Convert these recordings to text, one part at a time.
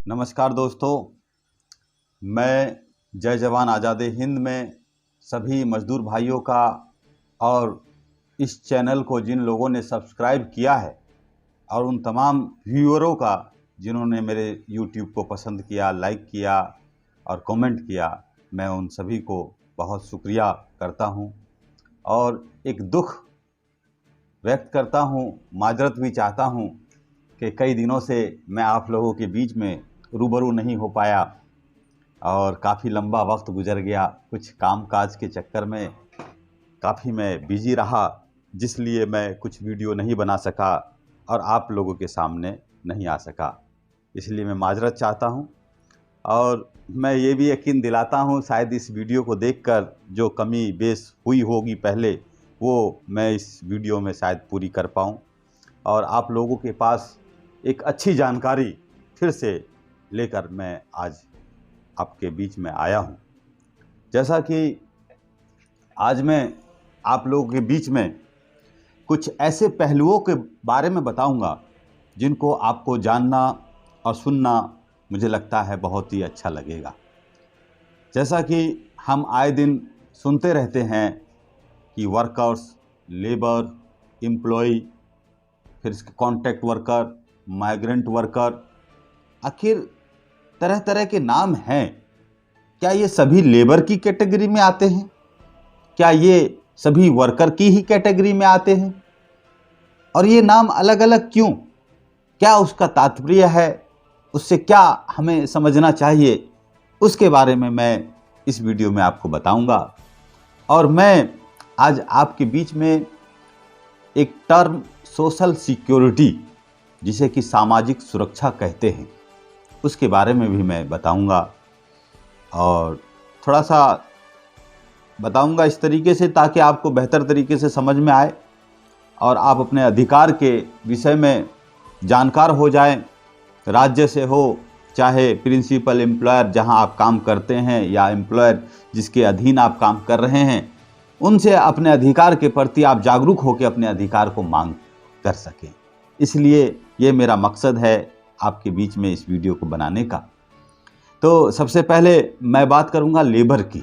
नमस्कार दोस्तों, मैं जय जवान आज़ाद हिंद में सभी मज़दूर भाइयों का और इस चैनल को जिन लोगों ने सब्सक्राइब किया है और उन तमाम व्यूअरों का जिन्होंने मेरे YouTube को पसंद किया, लाइक किया और कमेंट किया, मैं उन सभी को बहुत शुक्रिया करता हूं और एक दुख व्यक्त करता हूं, माजरत भी चाहता हूं कि कई दिनों से मैं आप लोगों के बीच में रूबरू नहीं हो पाया और काफ़ी लंबा वक्त गुजर गया। कुछ कामकाज के चक्कर में काफ़ी मैं बिजी रहा, जिसलिए मैं कुछ वीडियो नहीं बना सका और आप लोगों के सामने नहीं आ सका। इसलिए मैं माजरत चाहता हूं और मैं ये भी यकीन दिलाता हूं शायद इस वीडियो को देखकर जो कमी बेस हुई होगी पहले, वो मैं इस वीडियो में शायद पूरी कर पाऊँ और आप लोगों के पास एक अच्छी जानकारी फिर से लेकर मैं आज आपके बीच में आया हूं। जैसा कि आज मैं आप लोगों के बीच में कुछ ऐसे पहलुओं के बारे में बताऊंगा जिनको आपको जानना और सुनना मुझे लगता है बहुत ही अच्छा लगेगा। जैसा कि हम आए दिन सुनते रहते हैं कि वर्कर्स, लेबर, एम्प्लॉय, फिर इसके कॉन्ट्रैक्ट वर्कर, माइग्रेंट वर्कर, आखिर तरह तरह के नाम हैं। क्या ये सभी लेबर की कैटेगरी में आते हैं? क्या ये सभी वर्कर की ही कैटेगरी में आते हैं? और ये नाम अलग अलग क्यों? क्या उसका तात्पर्य है? उससे क्या हमें समझना चाहिए? उसके बारे में मैं इस वीडियो में आपको बताऊंगा। और मैं आज आपके बीच में एक टर्म सोशल सिक्योरिटी, जिसे कि सामाजिक सुरक्षा कहते हैं, उसके बारे में भी मैं बताऊंगा और थोड़ा सा बताऊंगा इस तरीके से ताकि आपको बेहतर तरीके से समझ में आए और आप अपने अधिकार के विषय में जानकार हो जाएं। राज्य से हो, चाहे प्रिंसिपल एम्प्लॉयर जहां आप काम करते हैं या एम्प्लॉयर जिसके अधीन आप काम कर रहे हैं, उनसे अपने अधिकार के प्रति आप जागरूक होकर अपने अधिकार को मांग कर सकें। इसलिए ये मेरा मकसद है आपके बीच में इस वीडियो को बनाने का। तो सबसे पहले मैं बात करूंगा लेबर की।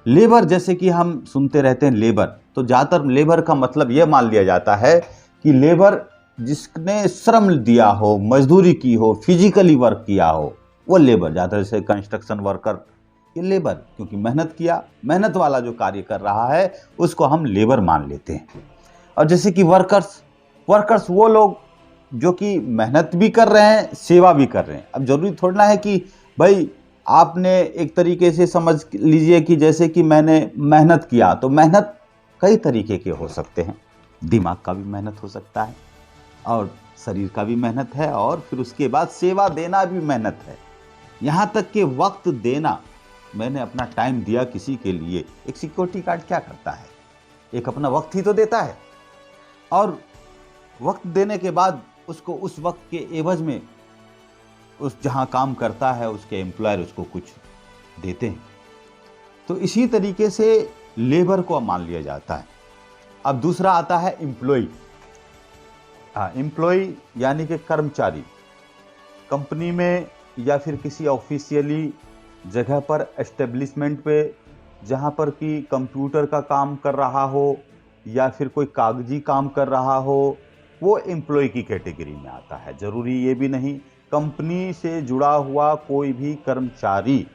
लेबर, जैसे कि हम सुनते रहते हैं लेबर, तो ज़्यादातर लेबर का मतलब यह मान लिया जाता है कि लेबर जिसने श्रम दिया हो, मजदूरी की हो, फिजिकली वर्क किया हो, वो लेबर। ज़्यादातर जैसे कंस्ट्रक्शन वर्कर, ये लेबर, क्योंकि मेहनत किया, मेहनत वाला जो कार्य कर रहा है उसको हम लेबर मान लेते हैं। और जैसे कि वर्कर्स वो लोग जो कि मेहनत भी कर रहे हैं, सेवा भी कर रहे हैं। अब जरूरी थोड़ा ना है कि भाई आपने एक तरीके से समझ लीजिए कि जैसे कि मैंने मेहनत किया, तो मेहनत कई तरीके के हो सकते हैं। दिमाग का भी मेहनत हो सकता है और शरीर का भी मेहनत है और फिर उसके बाद सेवा देना भी मेहनत है। यहाँ तक कि वक्त देना, मैंने अपना टाइम दिया किसी के लिए। एक सिक्योरिटी गार्ड क्या करता है? एक अपना वक्त ही तो देता है और वक्त देने के बाद उसको उस वक्त के एवज में उस जहां काम करता है उसके एम्प्लॉयर उसको कुछ देते हैं। तो इसी तरीके से लेबर को मान लिया जाता है। अब दूसरा आता है एम्प्लॉय। एम्प्लॉय यानी कि कर्मचारी, कंपनी में या फिर किसी ऑफिशियली जगह पर, एस्टेब्लिशमेंट पे, जहां पर कि कंप्यूटर का काम कर रहा हो या फिर कोई कागजी काम कर रहा हो, वो एम्प्लॉय की कैटेगरी में आता है। ज़रूरी ये भी नहीं, कंपनी से जुड़ा हुआ कोई भी कर्मचारी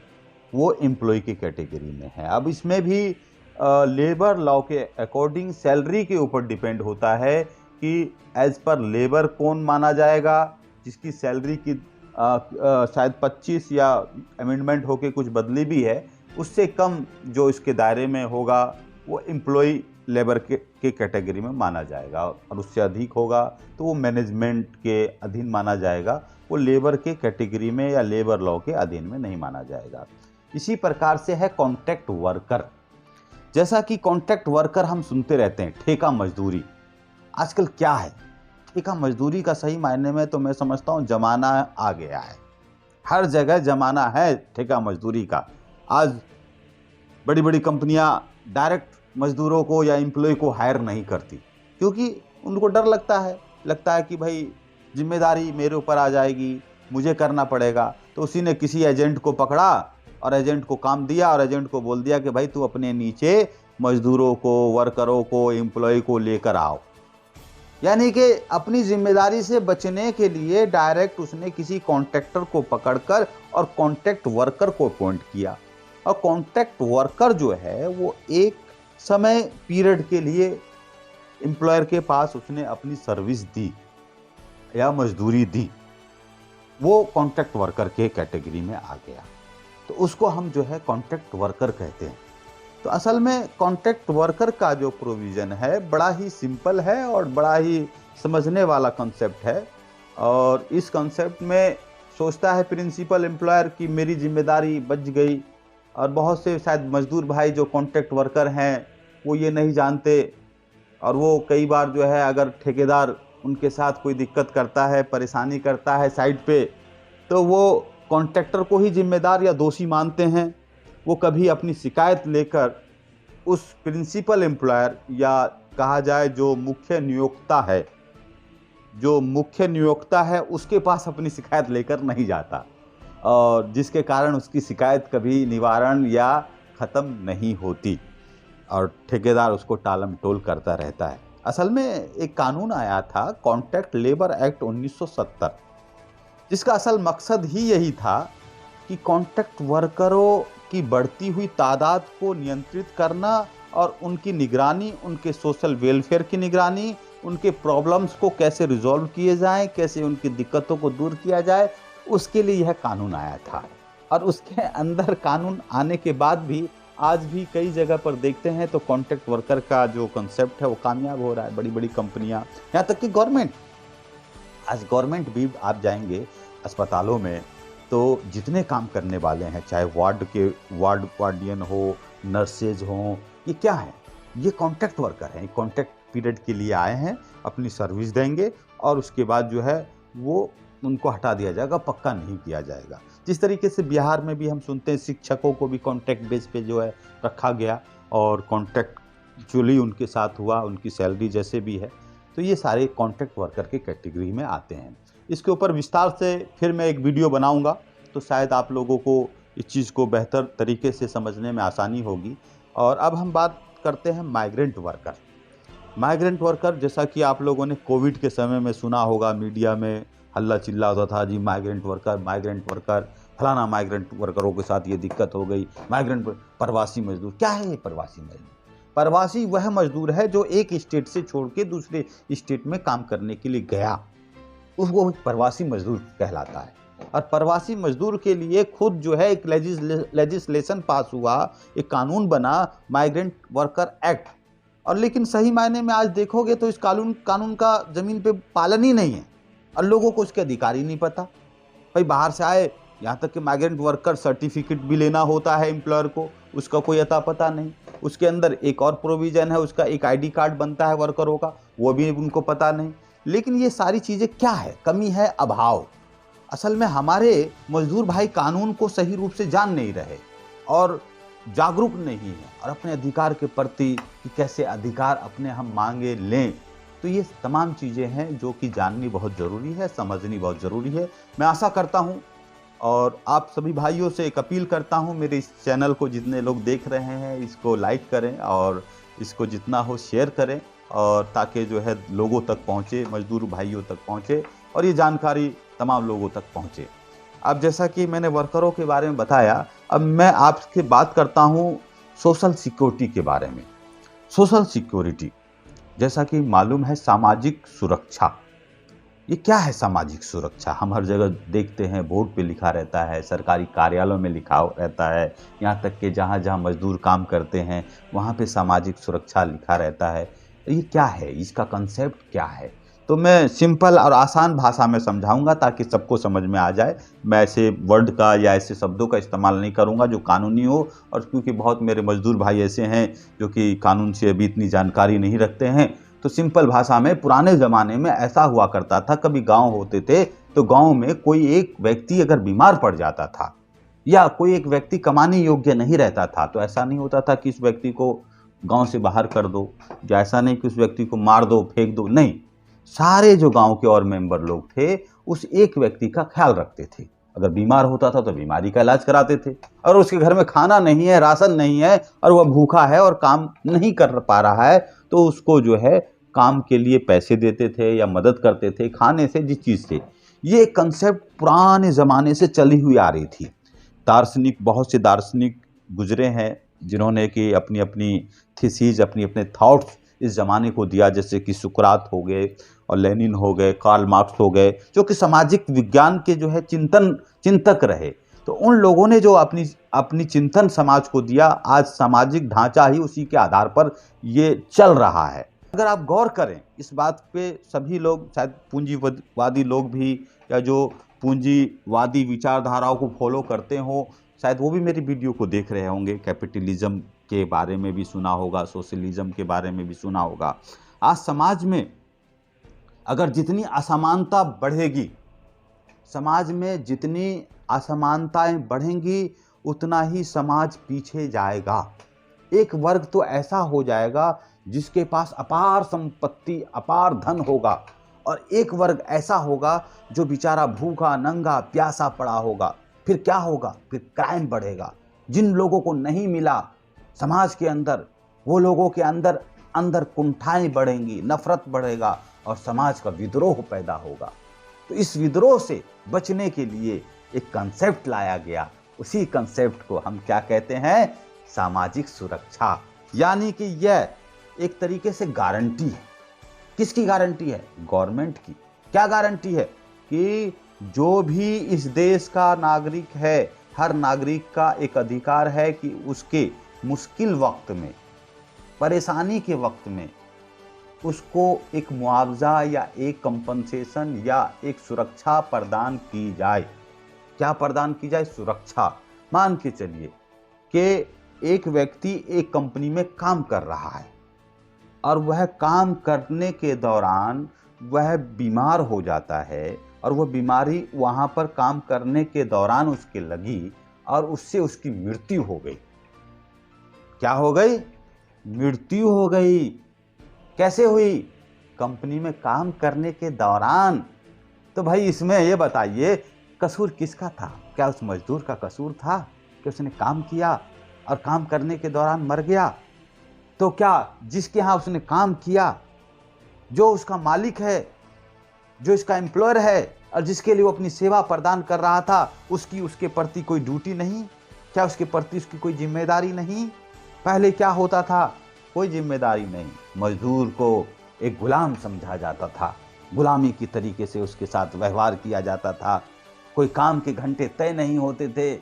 वो एम्प्लॉय की कैटेगरी में है। अब इसमें भी लेबर लॉ के अकॉर्डिंग सैलरी के ऊपर डिपेंड होता है कि एज पर लेबर कौन माना जाएगा, जिसकी सैलरी की शायद 25 या अमेंडमेंट होके कुछ बदली भी है, उससे कम जो इसके दायरे में होगा वो एम्प्लॉय लेबर के कैटेगरी में माना जाएगा और उससे अधिक होगा तो वो मैनेजमेंट के अधीन माना जाएगा। वो लेबर के कैटेगरी में या लेबर लॉ के अधीन में नहीं माना जाएगा। इसी प्रकार से है कॉन्ट्रैक्ट वर्कर। जैसा कि कॉन्ट्रैक्ट वर्कर हम सुनते रहते हैं, ठेका मजदूरी। आजकल क्या है, ठेका मजदूरी का सही मायने में तो मैं समझता हूँ जमाना आ गया है। हर जगह जमाना है ठेका मजदूरी का। आज बड़ी बड़ी कंपनियां डायरेक्ट मजदूरों को या एम्प्लॉय को हायर नहीं करती, क्योंकि उनको डर लगता है कि भाई जिम्मेदारी मेरे ऊपर आ जाएगी, मुझे करना पड़ेगा। तो उसी ने किसी एजेंट को पकड़ा और एजेंट को काम दिया और एजेंट को बोल दिया कि भाई तू अपने नीचे मजदूरों को, वर्करों को, एम्प्लॉय को लेकर आओ। यानी कि अपनी जिम्मेदारी से बचने के लिए डायरेक्ट उसने किसी कॉन्ट्रैक्टर को पकड़कर और कॉन्ट्रैक्ट वर्कर को अपॉइंट किया। और कॉन्ट्रैक्ट वर्कर जो है वो एक समय पीरियड के लिए एम्प्लॉयर के पास उसने अपनी सर्विस दी या मजदूरी दी, वो कॉन्ट्रैक्ट वर्कर के कैटेगरी में आ गया। तो उसको हम जो है कॉन्ट्रैक्ट वर्कर कहते हैं। तो असल में कॉन्ट्रैक्ट वर्कर का जो प्रोविज़न है बड़ा ही सिंपल है और बड़ा ही समझने वाला कॉन्सेप्ट है। और इस कॉन्सेप्ट में सोचता है प्रिंसिपल एम्प्लॉयर कि मेरी जिम्मेदारी बच गई, और बहुत से शायद मजदूर भाई जो कॉन्ट्रैक्ट वर्कर हैं वो ये नहीं जानते, और वो कई बार जो है अगर ठेकेदार उनके साथ कोई दिक्कत करता है, परेशानी करता है साइड पे, तो वो कॉन्ट्रैक्टर को ही जिम्मेदार या दोषी मानते हैं। वो कभी अपनी शिकायत लेकर उस प्रिंसिपल एम्प्लॉयर या कहा जाए जो मुख्य नियोक्ता है उसके पास अपनी शिकायत लेकर नहीं जाता, और जिसके कारण उसकी शिकायत कभी निवारण या ख़त्म नहीं होती और ठेकेदार उसको टालमटोल करता रहता है। असल में एक कानून आया था कॉन्ट्रैक्ट लेबर एक्ट 1970, जिसका असल मकसद ही यही था कि कॉन्ट्रैक्ट वर्करों की बढ़ती हुई तादाद को नियंत्रित करना और उनकी निगरानी, उनके सोशल वेलफेयर की निगरानी, उनके प्रॉब्लम्स को कैसे रिजॉल्व किए जाएं, कैसे उनकी दिक्कतों को दूर किया जाए, उसके लिए यह कानून आया था। और उसके अंदर कानून आने के बाद भी आज भी कई जगह पर देखते हैं तो कॉन्ट्रैक्ट वर्कर का जो कॉन्सेप्ट है वो कामयाब हो रहा है। बड़ी बड़ी कंपनियां, यहाँ तक कि गवर्नमेंट भी आप जाएंगे अस्पतालों में तो जितने काम करने वाले हैं, चाहे वार्डियन हो, नर्सेज हो, ये क्या है? ये कॉन्ट्रैक्ट वर्कर हैं। कॉन्ट्रैक्ट पीरियड के लिए आए हैं, अपनी सर्विस देंगे और उसके बाद जो है वो उनको हटा दिया जाएगा, पक्का नहीं किया जाएगा। जिस तरीके से बिहार में भी हम सुनते हैं शिक्षकों को भी कॉन्ट्रैक्ट बेस पे जो है रखा गया और कॉन्ट्रैक्चुअली उनके साथ हुआ, उनकी सैलरी जैसे भी है। तो ये सारे कॉन्ट्रैक्ट वर्कर के कैटेगरी में आते हैं। इसके ऊपर विस्तार से फिर मैं एक वीडियो बनाऊंगा, तो शायद आप लोगों को इस चीज़ को बेहतर तरीके से समझने में आसानी होगी। और अब हम बात करते हैं माइग्रेंट वर्कर। जैसा कि आप लोगों ने कोविड के समय में सुना होगा, मीडिया में हल्ला चिल्ला होता था जी माइग्रेंट वर्कर, फलाना माइग्रेंट वर्करों के साथ ये दिक्कत हो गई। प्रवासी मजदूर, क्या है ये प्रवासी मजदूर? प्रवासी वह मजदूर है जो एक स्टेट से छोड़ के दूसरे स्टेट में काम करने के लिए गया, उसको प्रवासी मजदूर कहलाता है। और प्रवासी मजदूर के लिए खुद जो है एक लेजिस्लेशन पास हुआ, एक कानून बना, माइग्रेंट वर्कर एक्ट। और लेकिन सही मायने में आज देखोगे तो इस कानून का ज़मीन पे पालन ही नहीं है और लोगों को उसके अधिकार ही नहीं पता। भाई बाहर से आए, यहाँ तक कि माइग्रेंट वर्कर सर्टिफिकेट भी लेना होता है एम्प्लॉयर को, उसका कोई अता पता नहीं। उसके अंदर एक और प्रोविज़न है, उसका एक ID कार्ड बनता है वर्करों का, वो भी उनको पता नहीं। लेकिन ये सारी चीज़ें क्या है? कमी है, अभाव। असल में हमारे मजदूर भाई कानून को सही रूप से जान नहीं रहे और जागरूक नहीं है और अपने अधिकार के प्रति कि कैसे अधिकार अपने हम मांगे लें। तो ये तमाम चीज़ें हैं जो कि जाननी बहुत ज़रूरी है, समझनी बहुत ज़रूरी है। मैं आशा करता हूँ और आप सभी भाइयों से एक अपील करता हूँ, मेरे इस चैनल को जितने लोग देख रहे हैं इसको लाइक करें और इसको जितना हो शेयर करें, और ताकि जो है लोगों तक पहुँचे, मजदूर भाइयों तक पहुँचे और ये जानकारी तमाम लोगों तक पहुँचे। अब जैसा कि मैंने वर्करों के बारे में बताया, अब मैं आपसे बात करता हूँ सोशल सिक्योरिटी के बारे में। सोशल सिक्योरिटी जैसा कि मालूम है सामाजिक सुरक्षा। ये क्या है सामाजिक सुरक्षा? हम हर जगह देखते हैं, बोर्ड पे लिखा रहता है, सरकारी कार्यालयों में लिखा रहता है, यहाँ तक कि जहाँ जहाँ मजदूर काम करते हैं वहाँ पे सामाजिक सुरक्षा लिखा रहता है। ये क्या है? इसका कंसेप्ट क्या है? तो मैं सिंपल और आसान भाषा में समझाऊंगा ताकि सबको समझ में आ जाए। मैं ऐसे वर्ड का या ऐसे शब्दों का इस्तेमाल नहीं करूंगा जो कानूनी हो, और क्योंकि बहुत मेरे मजदूर भाई ऐसे हैं जो कि कानून से अभी इतनी जानकारी नहीं रखते हैं, तो सिंपल भाषा में पुराने ज़माने में ऐसा हुआ करता था, कभी गांव होते थे तो गांव में कोई एक व्यक्ति अगर बीमार पड़ जाता था या कोई एक व्यक्ति कमाने योग्य नहीं रहता था, तो ऐसा नहीं होता था कि इस व्यक्ति को गांव से बाहर कर दो, या ऐसा नहीं कि उस व्यक्ति को मार दो, फेंक दो, नहीं। सारे जो गांव के और मेंबर लोग थे उस एक व्यक्ति का ख्याल रखते थे। अगर बीमार होता था तो बीमारी का इलाज कराते थे। और उसके घर में खाना नहीं है, राशन नहीं है और वह भूखा है और काम नहीं कर पा रहा है, तो उसको जो है काम के लिए पैसे देते थे या मदद करते थे खाने से, जिस चीज़ से। ये कंसेप्ट पुराने ज़माने से चली हुई आ रही थी। दार्शनिक, बहुत से दार्शनिक गुजरे हैं जिन्होंने कि अपनी अपनी थीसिस, अपनी अपने थॉट्स इस ज़माने को दिया, जैसे कि सुकरात हो गए और लेनिन हो गए, कार्ल मार्क्स हो गए, जो कि सामाजिक विज्ञान के जो है चिंतक रहे। तो उन लोगों ने जो अपनी चिंतन समाज को दिया, आज सामाजिक ढांचा ही उसी के आधार पर ये चल रहा है। अगर आप गौर करें इस बात पे, सभी लोग, शायद पूंजीवादी लोग भी या जो पूंजीवादी विचारधाराओं को फॉलो करते हो, शायद वो भी मेरी वीडियो को देख रहे होंगे। कैपिटलिज्म के बारे में भी सुना होगा, सोशलिज्म के बारे में भी सुना होगा। आज समाज में अगर जितनी असमानता बढ़ेगी, समाज में जितनी असमानताएं बढ़ेंगी, उतना ही समाज पीछे जाएगा। एक वर्ग तो ऐसा हो जाएगा जिसके पास अपार संपत्ति, अपार धन होगा, और एक वर्ग ऐसा होगा जो बेचारा भूखा, नंगा, प्यासा पड़ा होगा। फिर क्या होगा? फिर क्राइम बढ़ेगा। जिन लोगों को नहीं मिला समाज के अंदर, वो लोगों के अंदर अंदर कुंठाएं बढ़ेंगी, नफरत बढ़ेगा और समाज का विद्रोह पैदा होगा। तो इस विद्रोह से बचने के लिए एक कंसेप्ट लाया गया। उसी कंसेप्ट को हम क्या कहते हैं? सामाजिक सुरक्षा। यानी कि यह एक तरीके से गारंटी है। किसकी गारंटी है? गवर्नमेंट की। क्या गारंटी है? कि जो भी इस देश का नागरिक है, हर नागरिक का एक अधिकार है कि उसके मुश्किल वक्त में, परेशानी के वक्त में उसको एक मुआवजा या एक कंपनसेशन या एक सुरक्षा प्रदान की जाए। क्या प्रदान की जाए? सुरक्षा। मान के चलिए कि एक व्यक्ति एक कंपनी में काम कर रहा है और वह काम करने के दौरान वह बीमार हो जाता है, और वह बीमारी वहाँ पर काम करने के दौरान उसके लगी और उससे उसकी मृत्यु हो गई। क्या हो गई? मृत्यु हो गई। कैसे हुई? कंपनी में काम करने के दौरान। तो भाई इसमें ये बताइए, कसूर किसका था? क्या उस मजदूर का कसूर था कि उसने काम किया और काम करने के दौरान मर गया? तो क्या जिसके यहाँ उसने काम किया, जो उसका मालिक है, जो इसका एम्प्लॉयर है और जिसके लिए वो अपनी सेवा प्रदान कर रहा था, उसकी उसके प्रति कोई ड्यूटी नहीं? क्या उसके प्रति उसकी कोई जिम्मेदारी नहीं? पहले क्या होता था? कोई जिम्मेदारी नहीं। मजदूर को एक गुलाम समझा जाता था, गुलामी की तरीके से उसके साथ व्यवहार किया जाता था। कोई काम के घंटे तय नहीं होते थे,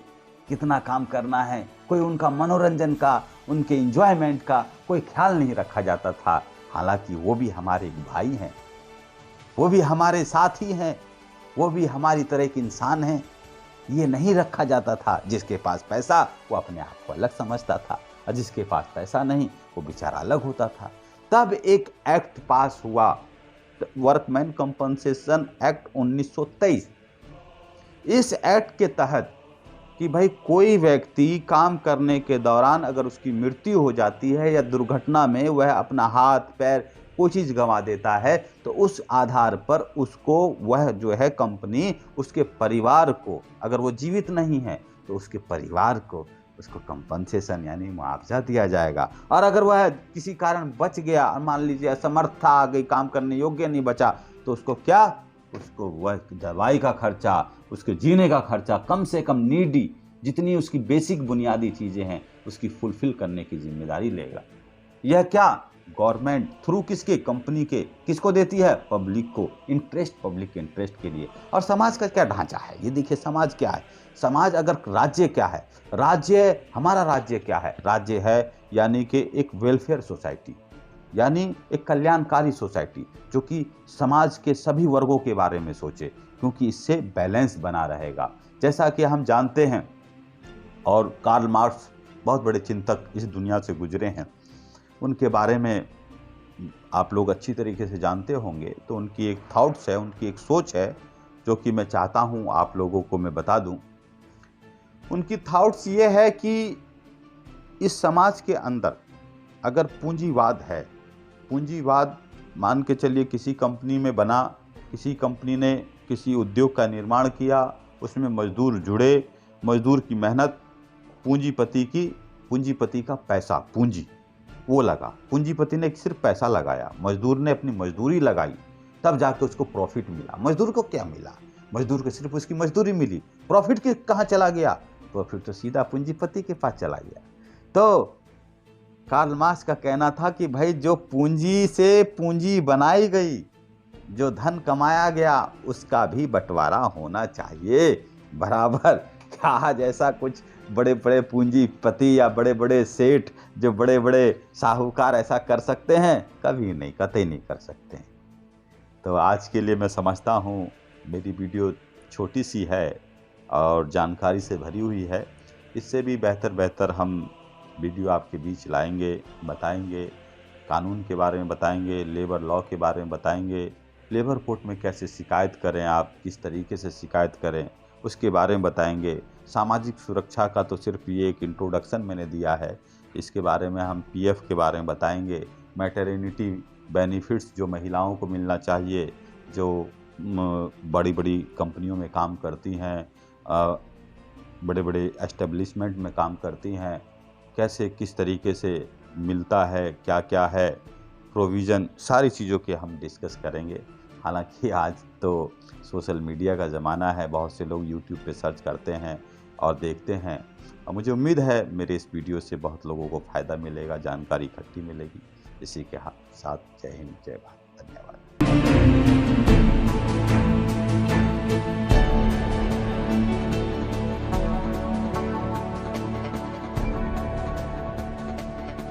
कितना काम करना है। कोई उनका मनोरंजन का, उनके एंजॉयमेंट का कोई ख्याल नहीं रखा जाता था। हालांकि वो भी हमारे भाई हैं, वो भी हमारे साथी हैं, वो भी हमारी तरह के इंसान हैं। ये नहीं रखा जाता था। जिसके पास पैसा वो अपने आप को अलग समझता था, और जिसके पास पैसा नहीं वो बेचारा अलग होता था। तब एक एक्ट पास हुआ, वर्कमैन कंपनसेशन एक्ट 1923। इस एक्ट के तहत कि भाई कोई व्यक्ति काम करने के दौरान अगर उसकी मृत्यु हो जाती है या दुर्घटना में वह अपना हाथ पैर कोई चीज़ गंवा देता है, तो उस आधार पर उसको वह जो है कंपनी उसके परिवार को, अगर वो जीवित नहीं है तो उसके परिवार को उसको कंपनसेशन यानी मुआवजा दिया जाएगा। और अगर वह किसी कारण बच गया, मान लीजिए असमर्थ आ गई, काम करने योग्य नहीं बचा, तो उसको क्या, उसको वह दवाई का खर्चा, उसके जीने का खर्चा, कम से कम नीडी जितनी उसकी बेसिक बुनियादी चीज़ें हैं उसकी फुलफिल करने की जिम्मेदारी लेगा। यह क्या, गवर्नमेंट थ्रू किसके, कंपनी के, किसको देती है? पब्लिक को, इंटरेस्ट, पब्लिक के इंटरेस्ट के लिए। और समाज का क्या ढांचा है ये देखिए। समाज क्या है? समाज, अगर राज्य क्या है? राज्य, हमारा राज्य क्या है? राज्य है यानी कि एक वेलफेयर सोसाइटी, यानी एक कल्याणकारी सोसाइटी जो कि समाज के सभी वर्गों के बारे में सोचे, क्योंकि इससे बैलेंस बना रहेगा। जैसा कि हम जानते हैं, और कार्ल मार्क्स बहुत बड़े चिंतक इस दुनिया से गुजरे हैं, उनके बारे में आप लोग अच्छी तरीके से जानते होंगे। तो उनकी एक थॉट्स है, उनकी एक सोच है, जो कि मैं चाहता हूं आप लोगों को मैं बता दूं। उनकी थॉट्स ये है कि इस समाज के अंदर अगर पूंजीवाद है, पूंजीवाद मान के चलिए किसी कंपनी में बना, किसी कंपनी ने किसी उद्योग का निर्माण किया, उसमें मजदूर जुड़े, मजदूर की मेहनत, पूंजीपति का पैसा, पूंजी वो लगा। पूंजीपति ने सिर्फ पैसा लगाया, मजदूर ने अपनी मजदूरी लगाई, तब जाके उसको प्रॉफिट मिला। मजदूर को क्या मिला? मजदूर को सिर्फ उसकी मजदूरी मिली। प्रॉफिट के कहाँ चला गया? प्रॉफिट तो सीधा पूंजीपति के पास चला गया। तो कार्ल मार्क्स का कहना था कि भाई जो पूंजी से पूंजी बनाई गई, जो धन कमाया गया, उसका भी बंटवारा होना चाहिए बराबर। क्या आज ऐसा कुछ बड़े बड़े पूंजीपति या बड़े बड़े सेठ, जो बड़े बड़े साहूकार ऐसा कर सकते हैं? कभी नहीं, कतई नहीं कर सकते हैं। तो आज के लिए मैं समझता हूँ मेरी वीडियो छोटी सी है और जानकारी से भरी हुई है। इससे भी बेहतर हम वीडियो आपके बीच लाएंगे, बताएंगे, कानून के बारे में बताएंगे, लेबर लॉ के बारे में बताएंगे, लेबर कोर्ट में कैसे शिकायत करें, आप किस तरीके से शिकायत करें उसके बारे में बताएंगे। सामाजिक सुरक्षा का तो सिर्फ ये एक इंट्रोडक्शन मैंने दिया है, इसके बारे में हम पीएफ के बारे में बताएंगे, मैटरनिटी बेनिफिट्स जो महिलाओं को मिलना चाहिए, जो बड़ी बड़ी कंपनियों में काम करती हैं, बड़े बड़े एस्टेब्लिशमेंट में काम करती हैं, कैसे किस तरीके से मिलता है, क्या क्या है प्रोविज़न, सारी चीज़ों के हम डिस्कस करेंगे। हालांकि आज तो सोशल मीडिया का ज़माना है, बहुत से लोग यूट्यूब पे सर्च करते हैं और देखते हैं, और मुझे उम्मीद है मेरे इस वीडियो से बहुत लोगों को फ़ायदा मिलेगा, जानकारी इकट्ठी मिलेगी। इसी के साथ जय हिंद, जय भारत, धन्यवाद।